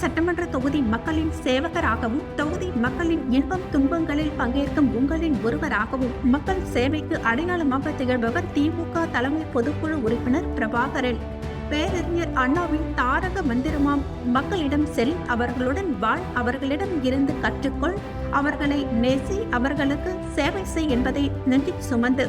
சட்டமன்ற தொகுதி மக்களின் சேவகராகவும் தொகுதி மக்களின் இன்பம் துன்பங்களில் பங்கேற்கும் உங்களின் ஒருவராகவும் மக்கள் சேவைக்கு அடையாளமாக திகழ்பவர் திமுக தலைமை பொதுக்குழு உறுப்பினர் பிரபாகரன். பேரறிஞர் அண்ணாவின் தாரக மந்திரமாம் மக்களிடம் செல், அவர்களுடன் வாழ், அவர்களிடம் இருந்து கற்றுக்கொள், அவர்களை நேசி, அவர்களுக்கு சேவை செய் என்பதை நெஞ்சில் சுமந்து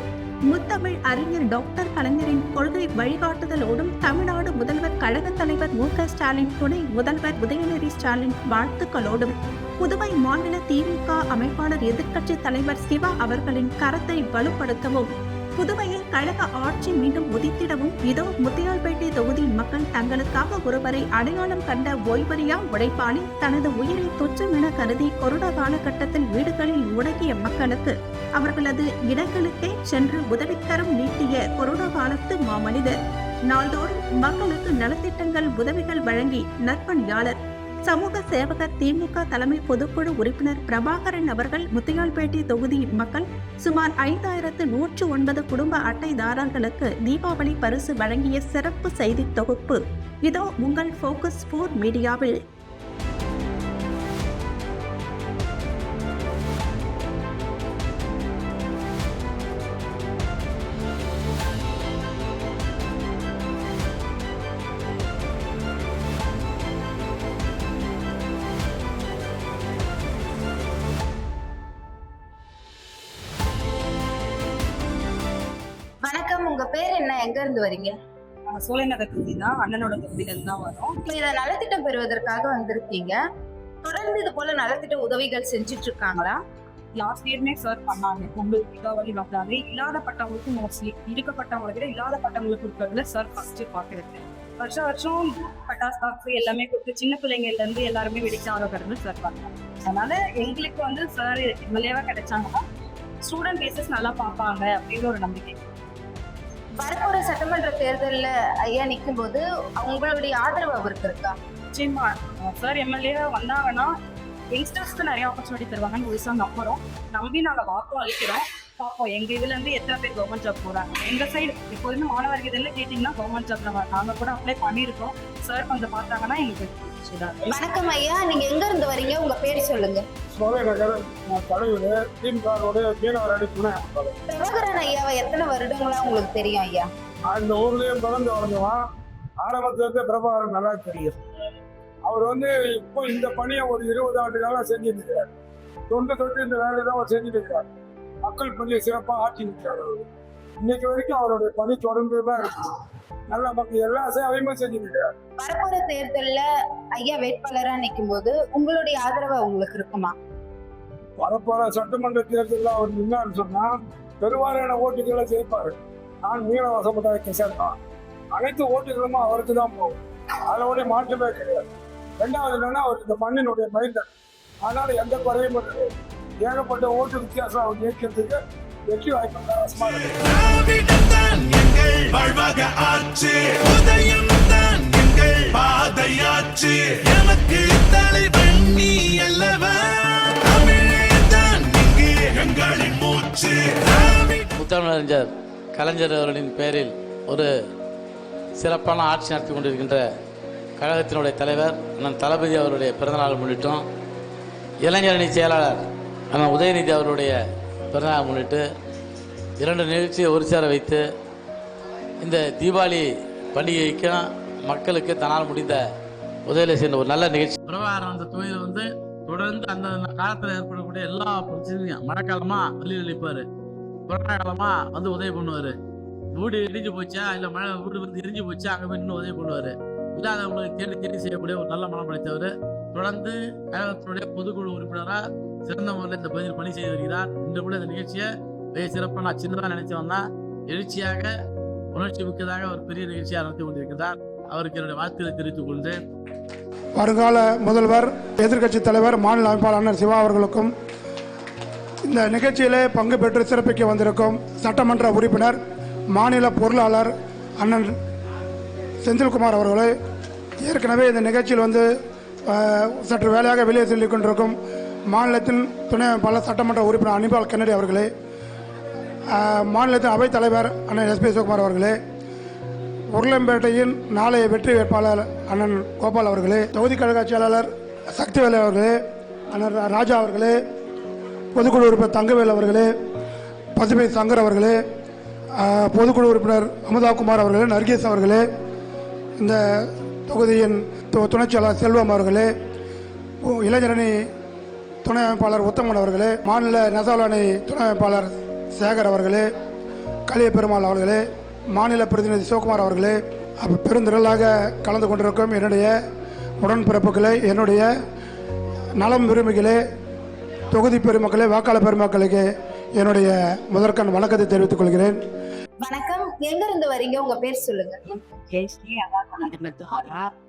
முத்தமிழ் அறிஞர் டாக்டர் கலைஞரின் கொள்கை வழிகாட்டுதலோடும் தமிழ்நாடு முதல்வர் கழக தலைவர் மு.க.ஸ்டாலின், துணை முதல்வர் உதயநிதி ஸ்டாலின் வாழ்த்துக்களோடும் புதுவை மாநில திமுக அமைப்பாளர் எதிர்க்கட்சி தலைவர் சிவா அவர்களின் கரத்தை வலுப்படுத்தவும் புதுவையில் கழக ஆட்சி மீண்டும் உதித்திடவும் இதோ முத்தியால்பேட்டை தொகுதி மக்கள் தங்களுக்காக ஒருவரை அடையாளம் கண்ட ஓய்வறியா உழைப்பாளி தனது உயிரை துச்சம் என கருதி கொரோனா காலகட்டத்தில் வீடுகளில் முடங்கிய மக்களுக்கு அவர்களது இடங்களுக்கே சென்று உதவிக்கரம் நீட்டிய கொரோனா காலத்து மாமனிதர், நாள்தோறும் மக்களுக்கு நலத்திட்டங்கள் உதவிகள் வழங்கி நற்பணியாளர் சமூக சேவகர் திமுக தலைமை பொதுக்குழு உறுப்பினர் பிரபாகரன் அவர்கள் முத்தியால்பேட்டை தொகுதி மக்கள் சுமார் 5109 குடும்ப அட்டைதாரர்களுக்கு தீபாவளி பரிசு வழங்கிய சிறப்பு செய்தி தொகுப்பு இதோ உங்கள் ஃபோக்கஸ் 4 மீடியாவில். வணக்கம், உங்க பேர் என்ன? எங்க இருந்து வரீங்க? சோலைநகர் தொகுதி தான், அண்ணனோட தொகுதியில இருந்து தான் வரும். இத நலத்திட்டம் பெறுவதற்காக வந்திருக்கீங்க. தொடர்ந்து இது போல நலத்திட்ட உதவிகள் செஞ்சுட்டு இருக்காங்களா? லாஸ்ட் இயர்மே சார் பண்ணாங்க. பொங்கல், தீபாவளி வந்தாலே இல்லாதப்பட்டவங்களுக்கு மோஸ்ட்லி, இருக்கப்பட்டவங்களை விட இல்லாதப்பட்டவங்களுக்கு கொடுக்கறதுல சார் ஃபர்ஸ்ட் பார்க்கறது. வருஷம் பட்டாசு பாக்ஸ் எல்லாமே கொடுத்து சின்ன பிள்ளைங்கள்ல இருந்து எல்லாருமே வெடிக்க ஆரம்பிக்கிறது சார் பார்க்கலாம். அதனால எங்களுக்கு வந்து சார் எம்எல்ஏவா கிடைச்சாங்கன்னா ஸ்டூடெண்ட் பேசஸ் நல்லா பார்ப்பாங்க அப்படிங்கிற ஒரு நம்பிக்கை. வரப்போற சட்டமன்ற தேர்தலில் ஐயா நிற்கும் போது உங்களுடைய ஆதரவு அவருக்கு இருக்கா? நிச்சயமா சார் எம்எல்ஏ வந்தாங்கன்னா யங்ஸ்டர்ஸ்க்கு நிறைய ஆப்பர்ச்சுனிட்டி தருவாங்கன்னு ஒரு நம்புறோம். நம்பி நாங்கள் வாக்கும் அளிக்கிறோம். பார்ப்போம் எங்க இதுல இருந்து எத்தனை பேர் கவர்மெண்ட் ஜாப் போறாங்க. எங்க சைடு எப்போதுமே மாணவர்கள் இதெல்லாம் கேட்டீங்கன்னா கவர்மெண்ட் ஜாப் நாங்கள் கூட அப்ளை பண்ணியிருக்கோம். சார் கொஞ்சம் பார்த்தாங்கன்னா எங்களுக்கு. வணக்கம் ஐயா, நீங்க எங்க இருந்து வரீங்க? உங்க பேர் சொல்லுங்க. பிரபாகரன் ஐயாவை எத்தனை வருடங்களா உங்களுக்கு தெரியும் ஐயா? அந்த ஊர்லயும் பிறந்து வளர்ந்துவான். ஆரம்பத்துல இருந்து பிரபாகரன் நல்லா தெரியும். அவர் வந்து இப்போ இந்த பணியை ஒரு 20 ஆண்டு காலம் செஞ்சுட்டு இருக்காரு. தொட்டு இந்த வேலையை தான் அவர் செஞ்சுட்டு இருக்காரு. மக்கள் பணியை சிறப்பாக ஆட்சி நிற்கிறார். இன்னைக்கு வரைக்கும் அவருடைய பணி தொடர்ந்து தான் இருக்கு. நல்ல மக்கள் எல்லா சேவையுமே செஞ்சுட்டு இருக்காரு. வரப்போற தேர்தல்ல ஐயா வேட்பாளரா நிற்கும் போது உங்களுடைய ஆதரவு உங்களுக்கு இருக்குமா? வரப்போற சட்டமன்ற தேர்தலில் அவர் நின்னான்னு சொன்னா பெருவாரியான ஓட்டுகளை ஜெயிப்பாரு. நான் மீனவ சமுதாயத்தை சேர்ந்தான். அனைத்து ஓட்டுகளும் அவருக்கு தான் போகும். அதோட மாற்றமே கிடையாது. ரெண்டாவது என்னன்னா அவர் இந்த மண்ணினுடைய மைந்தன். அதனால எந்த குறையும் இல்லை. ஏகப்பட்ட ஓட்டு வித்தியாசம் அவர் ஜெயிக்கிறதுக்கு வெற்றி வாய்ப்பு அவசியமா முத்தமிழறிஞர் கலைஞர் அவர்களின் பெயரில் ஒரு சிறப்பான ஆட்சி நடத்தி கொண்டிருக்கின்ற கழகத்தினுடைய தலைவர் அண்ணன் தளபதி அவருடைய பிறந்தநாள் முன்னிட்டும், இளைஞரணி செயலாளர் அண்ணன் உதயநிதி அவருடைய பிறந்தநாள் முன்னிட்டு 2 நிகழ்ச்சியை ஒரு சேர வைத்து இந்த தீபாவளி பண்டிகைக்கும் மக்களுக்கு தன்னால் முடிந்த உதவியில் செய்த ஒரு நல்ல நிகழ்ச்சி. பிரபாகரன் அந்த தொழில் வந்து தொடர்ந்து அந்த காலத்தில் ஏற்படக்கூடிய எல்லா பிரச்சனையும் மழைக்காலமா வழி அளிப்பார், கொரோனா காலமா வந்து உதவி பண்ணுவார். வீடு இடிஞ்சு போச்சா இல்லை மழை வீடு வந்து இடிஞ்சு போச்சா அங்கே போய் இன்னும் உதவி பண்ணுவார். இல்லாதவங்களுக்கு தேடி செய்யக்கூடிய ஒரு நல்ல மனம் படைத்தவர். தொடர்ந்து கழகத்தினுடைய பொதுக்குழு உறுப்பினராக சிறந்த முறையில் இந்த பகுதியில் பணி செய்து வருகிறார். இன்று கூட இந்த நிகழ்ச்சியை மிக சிறப்பாக நான் சின்னதாக நினைச்சு வந்தேன். எழுச்சியாக உணர்ச்சி மிக்கதாக ஒரு பெரிய நிகழ்ச்சியாக நடத்தி கொண்டிருக்கிறார். அவருக்கு என்னுடைய வாழ்த்துக்களை தெரிவித்துக் கொள்கிறேன். வருங்கால முதல்வர் எதிர்க்கட்சி தலைவர் மாநில அமைப்பாளர் அண்ணன் சிவா அவர்களுக்கும் இந்த நிகழ்ச்சியிலே பங்கு பெற்று சிறப்பிக்க வந்திருக்கும் சட்டமன்ற உறுப்பினர் மாநில பொருளாளர் அண்ணன் செந்தில்குமார் அவர்களே, ஏற்கனவே இந்த நிகழ்ச்சியில் வந்து சற்று வேலையாக வெளியே சொல்லிக் கொண்டிருக்கும் மாநிலத்தின் துணை பல சட்டமன்ற உறுப்பினர் அனிபால் கென்னடி அவர்களே, மாநிலத்தின் அவைத் தலைவர் அண்ணன் எஸ்.பி. சிவகுமார் அவர்களே, உருளம்பேட்டையின் நாளைய வெற்றி வேட்பாளர் அண்ணன் கோபால் அவர்களே, தொகுதி கழக செயலாளர் சக்திவேல் அவர்களே, அண்ணன் ராஜா அவர்களே, பொதுக்குழு உறுப்பினர் தங்கவேல் அவர்களே, பசுமை சங்கர் அவர்களே, பொதுக்குழு உறுப்பினர் அமுதாகுமார் அவர்களே, நர்கீஸ் அவர்களே, இந்த தொகுதியின் துணைச் செயலாளர் செல்வம் அவர்களே, இளைஞரணி துணை அமைப்பாளர் உத்தமன் அவர்களே, மாநில நெசவாளணி துணை அமைப்பாளர் சேகர் அவர்களே, கலிய பெருமாள் அவர்களே, மாநில பிரதிநிதி சிவகுமார் அவர்களே, பெருந்திரளாக கலந்து கொண்டிருக்கும் என்னுடைய உடன்பிறப்புகளே, என்னுடைய நலம் விரும்பிகளே, தொகுதி பெருமக்களே, வாக்காளர் பெருமக்களுக்கு என்னுடைய முதற்கண் வணக்கத்தை தெரிவித்துக் கொள்கிறேன். வணக்கம். எங்க இருந்து வரீங்க? உங்க பேர் சொல்லுங்க.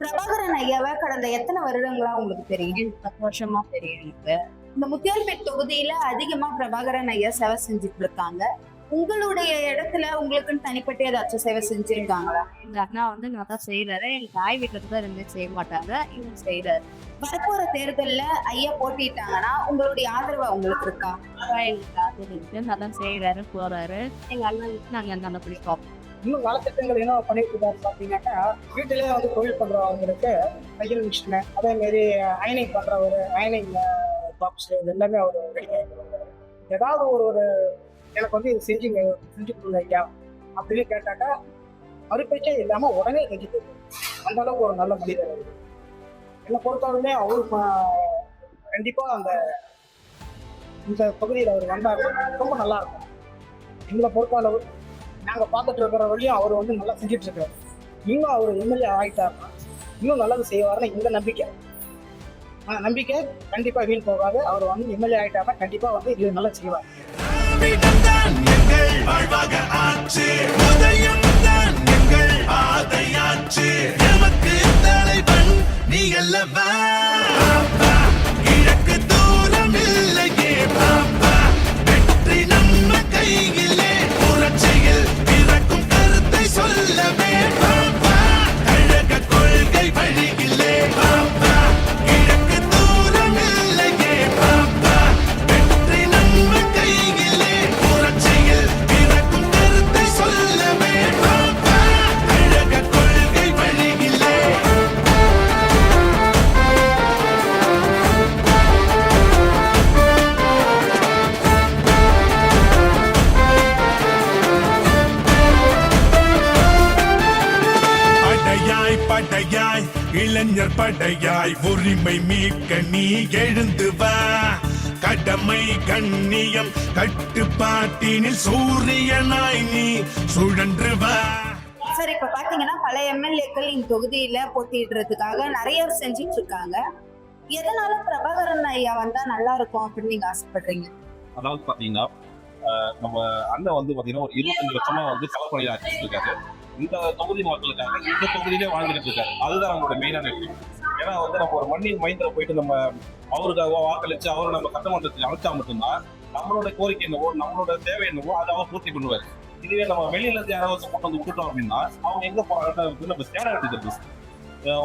பிரபாகரன் ஐயாவை கடந்த எத்தனை வருடங்களா உங்களுக்கு தெரியும்? 10 வருஷமா தெரியும் எனக்கு. இந்த முத்தியால்பேட் தொகுதியில அதிகமா பிரபாகரன் ஐயா சேவை செஞ்சுட்டு இருக்காங்க. உங்களுடைய இடத்துல உங்களுக்குன்னு தனிப்பட்ட ஏதாச்சும் சேவை செஞ்சிருக்காங்களா? இந்த அண்ணா வந்து நல்லா செய்யறாரு. எங்க தாய் வீட்டுக்கு தான் இருந்து செய்ய மாட்டாங்க, இவங்க செய்யறாரு. வரப்போற தேர்தல்ல ஐயா போட்டிட்டாங்கன்னா உங்களுடைய ஆதரவு உங்களுக்கு இருக்கா? எங்களுக்கு ஆதரவு நல்லா செய்யறாரு, போறாரு. எங்க அண்ணனுக்கு நாங்க நல்லா பிடிப்போம். இன்னும் நலத்திட்டங்கள் என்ன பண்ணிட்டு இருக்காரு பார்த்தீங்கன்னாக்கா, வீட்டிலேயே வந்து தொழில் பண்றவங்களுக்கு தையல் மிஷினு, அதே மாதிரி அயனிங் பண்றவர், அயனிங் பாக்ஸ், இது எல்லாமே அவர் ரெடி பண்ணிடுவாரு. ஏதாவது ஒரு எனக்கு வந்து இது செஞ்சு கொடுங்க ஐயா அப்படின்னு கேட்டாக்கா மறுபேச்சே இல்லாம உடனே செஞ்சு கொடுக்கும். அந்த அளவுக்கு ஒரு நல்ல மனிதர் அவர். என்னை பொறுத்தவரையுமே அவரு கண்டிப்பா இந்த பகுதியில் அவர் வந்தார் ரொம்ப நல்லா இருக்கும். எங்களை பொறுத்தளவு நாங்கள் பார்த்துட்டு இருக்கிற வழியும் அவர் வந்து நல்லா செஞ்சுட்டு இருக்காரு. இன்னும் அவர் எம்எல்ஏ ஆகிட்டாருன்னா இன்னும் நல்லது செய்வாருன்னு இந்த நம்பிக்கை. நம்பிக்கை கண்டிப்பா வீண் போகாது. அவர் வந்து எம்எல்ஏ ஆகிட்டாருன்னா கண்டிப்பா வந்து இது நல்லா செய்வார். இளைஞர் படையாய் உரிமை மீட்க நீ எழுந்து வா. கடமை கண்ணியம் கட்டுப்பாட்டினில் சூரியனாய் நீ சுழன்று வா. சார், இப்ப பாத்தீங்கன்னா பல எம்எல்ஏக்கள் இந்த தொகுதியில போட்டியிடுறதுக்காக நிறைய செஞ்சுட்டு இருக்காங்க. எதனால பிரபாகரன் ஐயா வந்தா நல்லா இருக்கும் அப்படின்னு நீங்க ஆசைப்படுறீங்க? அதாவது பாத்தீங்கன்னா நம்ம அண்ணன் வந்து பாத்தீங்கன்னா ஒரு 25 வருஷமா வந்து களப்பணியில் ஆக்கிட்டு இருக்காரு. இந்த தொகுதி மக்களுக்காக இந்த தொகுதியிலே வாழ்ந்துட்டு இருக்காரு. அதுதான் நம்மளோட மெயினான விஷயம். ஏன்னா வந்து நம்ம ஒரு மண்ணின் மைந்திர போயிட்டு நம்ம அவருக்காக வாக்களிச்சு அவரை நம்ம சட்டமன்றத்தில் அமைச்சா மட்டும்தான் நம்மளோட கோரிக்கை என்னவோ நம்மளோட தேவை என்னவோ அதை அவர் பூர்த்தி பண்ணுவார். இதுவே நம்ம வெளியில இருந்து யாராவது கொண்டு வந்து விட்டுட்டோம் அப்படின்னா அவங்க எங்க போறாங்க நம்ம சேர வேண்டியது.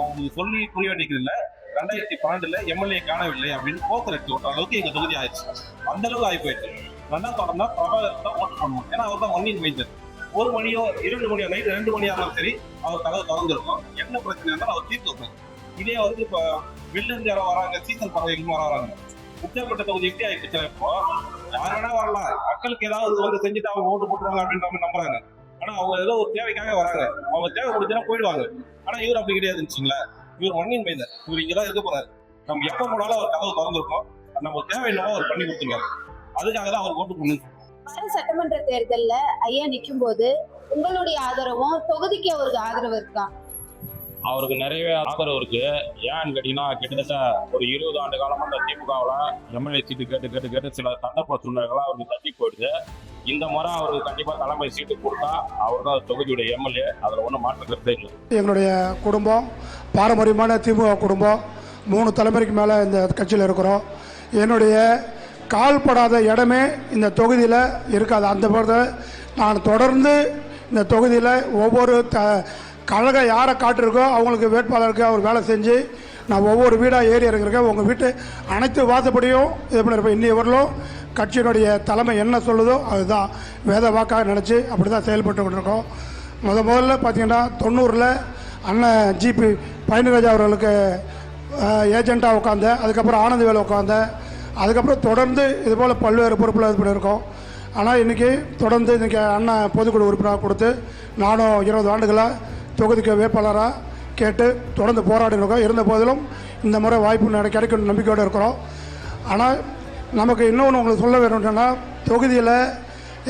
உங்களுக்கு சொல்லி புரிய வேண்டியது இல்லை. 2012 எம்எல்ஏ காணவில்லை அப்படின்னு போக்கர் எடுத்து விட்ட அளவுக்கு எங்க தொகுதி ஆயிடுச்சு. அந்த அளவுக்கு ஆகி போயிடுச்சு. 2ஆம் தொடர்ந்தா பிரபாகரன் தான் ஓட்டு பண்ணணும். ஏன்னா அவர் தான் மண்ணின் மைந்தர். 1 மணியோ 2 மணியோ நைட் 2 மணியா இருந்தாலும் சரி அவர் கதவை திறந்துருக்கும். என்ன பிரச்சனை இருந்தாலும் அவர் தீர்த்து வைப்பாங்க. இதே வந்து இப்போ வெளில இருந்து யாரும் வராங்க, சீசன் பறவைகளும் வராங்க. உச்சப்பட்ட தொகுதி எப்படி ஆயிடுச்சு? இப்போ யார் வேணா வரலாம், மக்களுக்கு ஏதாவது வந்து செஞ்சுட்டு அவங்க ஓட்டு போட்டுருவாங்க அப்படின்ற மாதிரி நம்புறாங்க. ஆனா அவங்க ஏதோ ஒரு தேவைக்காக வராங்க, அவங்க தேவை முடிச்சுன்னா போயிடுவாங்க. ஆனா இவர் அப்படி கிடையாதுச்சுங்களா. இவர் மண்ணின் மைந்தர். இவர் இங்கதான் இருக்க போறாரு. நம்ம எப்ப போனாலும் அவர் கதவு திறந்துருக்கோம். நம்ம தேவை என்னவோ அவர் பண்ணி கொடுத்துருவாரு. அதுக்காக தான் அவர் ஓட்டு பண்ணு. வர சட்டமன்ற தேர்தல்ல ஐயா நிற்கும் போது உங்களுடைய ஆதரவும் தொகுதிக்கு அவருக்கு ஆதரவு இருக்கா? அவருக்கு நிறையவே ஆதரவு இருக்கு. ஏன்னு கேட்டீங்கன்னா கிட்டத்தட்ட ஒரு 20 ஆண்டு காலமா இந்த திமுகவில் எம்எல்ஏ சீட்டு கேட்டு சில சந்தர்ப்ப சூழ்நிலைகள்லாம் அவருக்கு தட்டி போயிடுது. இந்த முறை அவருக்கு கண்டிப்பா தலைமை சீட்டு கொடுத்தா அவர் தான் தொகுதியுடைய எம்எல்ஏ. அதுல ஒன்றும் மாற்ற கருத்தே இல்லை. எங்களுடைய குடும்பம் பாரம்பரியமான திமுக குடும்பம். 3 தலைமுறைக்கு மேலே இந்த கட்சியில் இருக்கிறோம். என்னுடைய கால்படாத இடமே இந்த தொகுதியில் இருக்காது. அந்த பொறுத்த நான் தொடர்ந்து இந்த தொகுதியில் ஒவ்வொரு கழகம் யாரை காட்டிருக்கோ அவங்களுக்கு வேட்பாளருக்கு அவர் வேலை செஞ்சு நான் ஒவ்வொரு வீடாக ஏறி இறங்கியிருக்கேன். உங்கள் வீட்டு அனைத்து வாசப்படியும் இது பண்ணியிருப்பேன். இன்னி வரலும் கட்சியினுடைய தலைமை என்ன சொல்லுதோ அதுதான் வேத வாக்காக நினச்சி அப்படி தான் செயல்பட்டு கொண்டிருக்கோம். முதல்ல பார்த்தீங்கன்னா 90 அண்ணன் ஜிபி பழனிராஜா அவர்களுக்கு ஏஜெண்ட்டாக உட்காந்தேன். அதுக்கப்புறம் ஆனந்தவேல் உட்காந்தேன். அதுக்கப்புறம் தொடர்ந்து இதுபோல் பல்வேறு பொறுப்பில் இது பண்ணியிருக்கோம். ஆனால் இன்றைக்கி தொடர்ந்து இன்றைக்கி அண்ணன் பொதுக்குழு உறுப்பினராக கொடுத்து நானும் 20 ஆண்டுகளாக தொகுதிக்கு வேட்பாளராக கேட்டு தொடர்ந்து போராடி இருக்கோம். இருந்த போதிலும் இந்த முறை வாய்ப்பு கிடைக்கும் நம்பிக்கையோடு இருக்கிறோம். ஆனால் நமக்கு இன்னொன்று உங்களுக்கு சொல்ல வேணும்னா, தொகுதியில்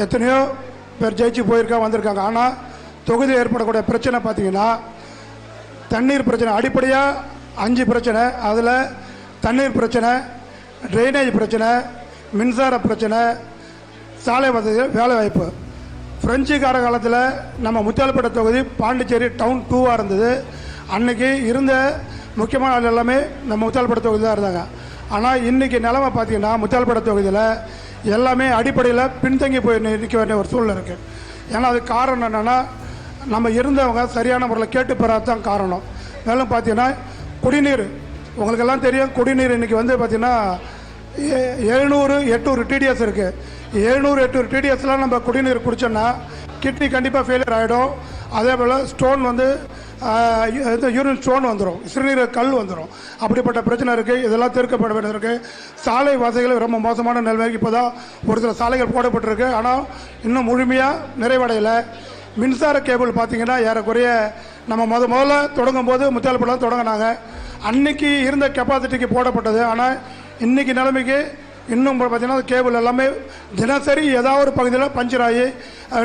எத்தனையோ பேர் ஜெயிச்சு வந்திருக்காங்க. ஆனால் தொகுதியில் ஏற்படக்கூடிய பிரச்சனை பார்த்திங்கன்னா, தண்ணீர் பிரச்சனை அடிப்படையாக 5 பிரச்சனை. அதில் தண்ணீர் பிரச்சனை, ட்ரைனேஜ் பிரச்சனை, மின்சார பிரச்சனை, சாலை வசதி, வேலைவாய்ப்பு. ஃப்ரெஞ்சு காலத்தில் நம்ம முத்தியால்பேட்டை தொகுதி பாண்டிச்சேரி டவுன் 2ஆக இருந்தது. அன்றைக்கி இருந்த முக்கியமான ஆள் எல்லாமே நம்ம முத்தியால்பேட்டை தொகுதி தான் இருந்தாங்க. ஆனால் இன்றைக்கி நிலைமை பார்த்திங்கன்னா, முத்தியால்பேட்டை தொகுதியில் எல்லாமே அடிப்படையில் பின்தங்கி போய் நிற்க வேண்டிய ஒரு சூழ்நிலை இருக்குது. ஏன்னா அது காரணம் என்னென்னா, நம்ம இருந்தவங்க சரியான முறையில் கேட்டு பெறாதான் காரணம். மேலும் பார்த்தீங்கன்னா குடிநீர், உங்களுக்கெல்லாம் தெரியும், குடிநீர் இன்றைக்கி வந்து பார்த்திங்கன்னா 700-800 டிடிஎஸ் இருக்குது. 700-800 டிடிஎஸ்லாம் நம்ம குடிநீர் குடித்தோன்னா கிட்னி கண்டிப்பாக ஃபெயிலியர் ஆகிடும். அதே போல் ஸ்டோன் வந்து யூரின் ஸ்டோன் வந்துடும், சிறுநீரக கல் வந்துடும். அப்படிப்பட்ட பிரச்சனை இருக்குது. இதெல்லாம் தீர்க்கப்பட வேண்டியது இருக்குது. சாலை வசதிகள் ரொம்ப மோசமான நிலைமைக்கு இப்போ தான் ஒரு சில சாலைகள் போடப்பட்டிருக்கு. ஆனால் இன்னும் முழுமையாக நிறைவடையலை. மின்சார கேபிள் பார்த்திங்கன்னா ஏறக்குறைய நம்ம முதல்ல தொடங்கும் போது முத்தியால்பேட்டில் தொடங்கினாங்க. அன்றைக்கி இருந்த கெப்பாசிட்டிக்கு போடப்பட்டது. ஆனால் இன்றைக்கி நிலைமைக்கு இன்னும் பார்த்திங்கன்னா கேபிள் எல்லாமே தினசரி ஏதாவது ஒரு பகுதியில் பஞ்சர் ஆகி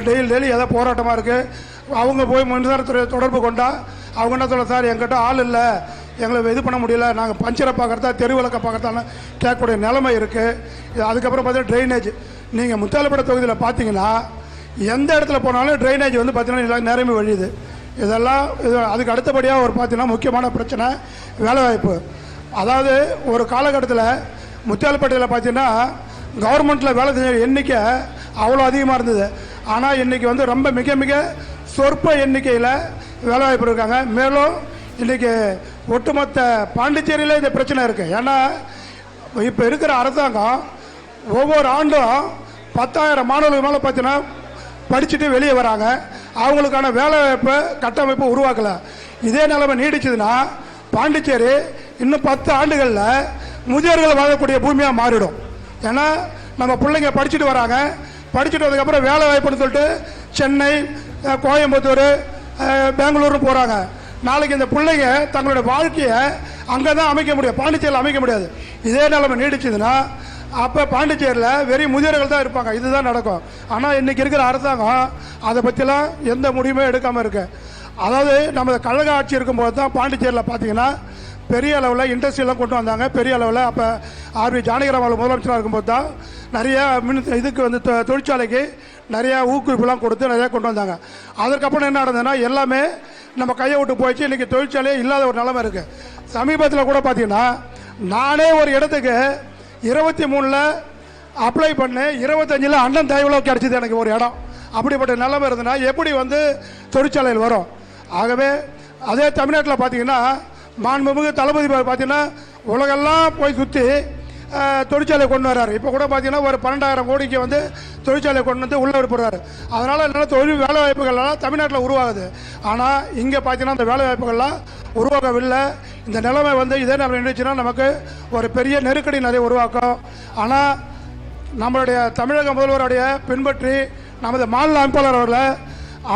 டெய்லி ஏதாவது போராட்டமாக இருக்குது. அவங்க போய் மின்சாரத்துறை தொடர்பு கொண்டா அவங்க என்ன சொல்ல, சார் எங்கிட்ட ஆள் இல்லை, எங்களை இது பண்ண முடியல, நாங்கள் பஞ்சரை பார்க்குறதா தெருவிளக்க பார்க்குறதான்னு கேட்கக்கூடிய நிலைமை இருக்குது. அதுக்கப்புறம் பார்த்தீங்கன்னா ட்ரைனேஜ், நீங்கள் முத்தியால்பேட்டை தொகுதியில் பார்த்தீங்கன்னா எந்த இடத்துல போனாலும் ட்ரைனேஜ் வந்து பார்த்திங்கன்னா நிரம்பி வழியுது. இதெல்லாம் அதுக்கு அடுத்தபடியாக ஒரு பார்த்திங்கன்னா முக்கியமான பிரச்சனை வேலைவாய்ப்பு. அதாவது ஒரு காலகட்டத்தில் முத்தியால்பேட்டையில் பார்த்தீங்கன்னா கவர்மெண்ட்டில் வேலை செஞ்ச எண்ணிக்கை அவ்வளோ அதிகமாக இருந்தது. ஆனால் இன்றைக்கி வந்து ரொம்ப மிக மிக சொற்ப எண்ணிக்கையில் வேலைவாய்ப்பு இருக்காங்க. மேலும் இன்றைக்கி ஒட்டுமொத்த பாண்டிச்சேரியில் இந்த பிரச்சனை இருக்குது. ஏன்னா இப்போ இருக்கிற அரசாங்கம் ஒவ்வொரு ஆண்டும் 10,000 மாணவர்கள் மேலே பார்த்தீங்கன்னா படிச்சுட்டு வெளியே வராங்க. அவங்களுக்கான வேலைவாய்ப்பு கட்டமைப்பு உருவாக்கலை. இதே நிலைமை நீடிச்சதுன்னா பாண்டிச்சேரி இன்னும் 10 ஆண்டுகளில் முதியோர்கள் வாழக்கூடிய பூமியாக மாறிடும். ஏன்னா நம்ம பிள்ளைங்க படிச்சுட்டு வராங்க, படிச்சுட்டு வந்ததுக்கப்புறம் வேலை வாய்ப்புன்னு சொல்லிட்டு சென்னை, கோயம்புத்தூர், பெங்களூர்னு போகிறாங்க. நாளைக்கு இந்த பிள்ளைங்க தங்களுடைய வாழ்க்கையை அங்கே தான் அமைக்க முடியும், பாண்டிச்சேரியில் அமைக்க முடியாது. இதே நிலைமை நீடிச்சதுன்னா அப்போ பாண்டிச்சேரியில் வெறும் முதியோர்கள் தான் இருப்பாங்க. இதுதான் நடக்கும். ஆனால் இன்றைக்கி இருக்கிற அரசாங்கம் அதை பற்றிலாம் எந்த முடிவுமே எடுக்காமல் இருக்கு. அதாவது நம்ம கழக ஆட்சி இருக்கும்போது தான் பாண்டிச்சேரியில் பார்த்தீங்கன்னா பெரிய அளவில் இண்டஸ்ட்ரியெல்லாம் கொண்டு வந்தாங்க. பெரிய அளவில் அப்போ ஆர்வி ஜானகிராம் முதலமைச்சராக இருக்கும்போது தான் நிறையா இதுக்கு வந்து தொழிற்சாலைக்கு நிறையா ஊக்குவிப்புலாம் கொடுத்து நிறையா கொண்டு வந்தாங்க. அதற்கப்புறம் என்ன நடந்ததுன்னா எல்லாமே நம்ம கையை விட்டு போயிடுச்சு. இன்றைக்கி தொழிற்சாலையே இல்லாத ஒரு நிலைமை இருக்குது. சமீபத்தில் கூட பார்த்தீங்கன்னா நானே ஒரு இடத்துக்கு 23 அப்ளை பண்ணேன், 25 அண்ணன் தயவுல கிடச்சிது எனக்கு ஒரு இடம். அப்படிப்பட்ட நிலைமை இருந்ததுன்னா எப்படி வந்து தொழிற்சாலையில் வரும்? ஆகவே அதே தமிழ்நாட்டில் பார்த்தீங்கன்னா மாண்புமிகு தளபதி பார்த்தீங்கன்னா உலகெல்லாம் போய் சுற்றி தொழிற்சாலை கொண்டு வர்றாரு. இப்போ கூட பார்த்தீங்கன்னா ஒரு 12,000 கோடிக்கு வந்து தொழிற்சாலை கொண்டு வந்து உள்ளே விடுறாரு. அதனால் என்னென்னா தொழில் வேலை வாய்ப்புகள்லாம் தமிழ்நாட்டில் உருவாகுது. ஆனால் இங்கே பார்த்தீங்கன்னா அந்த வேலை வாய்ப்புகள்லாம் உருவாகவில்லை. இந்த நிலைமை வந்து இதே நம்ம நினைச்சுன்னா நமக்கு ஒரு பெரிய நெருக்கடி நிறைய உருவாக்கும். ஆனால் நம்மளுடைய தமிழக முதல்வருடைய பின்பற்றி நமது மாநில அமைப்பாளர் அவர்களை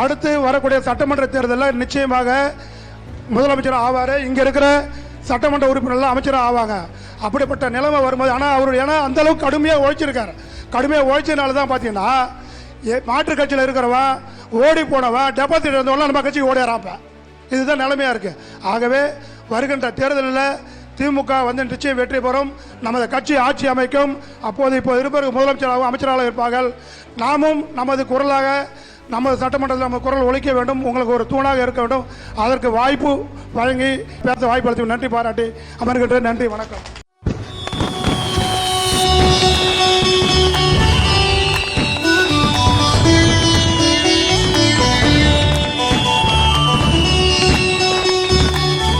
அடுத்து வரக்கூடிய சட்டமன்ற தேர்தலில் நிச்சயமாக முதலமைச்சர் ஆவார். இங்கே இருக்கிற சட்டமன்ற உறுப்பினர்லாம் அமைச்சராக ஆவாங்க. அப்படிப்பட்ட நிலைமை வரும்போது ஆனால் அவர் ஏன்னா அந்தளவுக்கு கடுமையாக உழைச்சிருக்கார். கடுமையாக உழைச்சதுனால தான் பார்த்தீங்கன்னா மாற்றுக் கட்சியில் இருக்கிறவன் ஓடி போனவன் டெபாசிட் இருந்தவங்களாம் நம்ம கட்சிக்கு ஓடிறாப்ப. இதுதான் நிலைமையாக இருக்குது. ஆகவே வருகின்ற தேர்தலில் திமுக வந்து நிச்சயம் வெற்றி பெறும். நமது கட்சி ஆட்சி அமைக்கும். அப்போது இப்போ இருப்பவர்கள் முதலமைச்சராகவும் அமைச்சராக இருப்பார்கள். நாமும் நமது குரலாக நமது சட்டமன்றத்தில் நம்ம குரல் ஒலிக்க வேண்டும். உங்களுக்கு ஒரு தூணாக இருக்க வேண்டும். அதற்கு வாய்ப்பு வழங்கி பேச வாய்ப்பு அளித்து நன்றி பாராட்டி அமர்கின்ற நன்றி, வணக்கம்.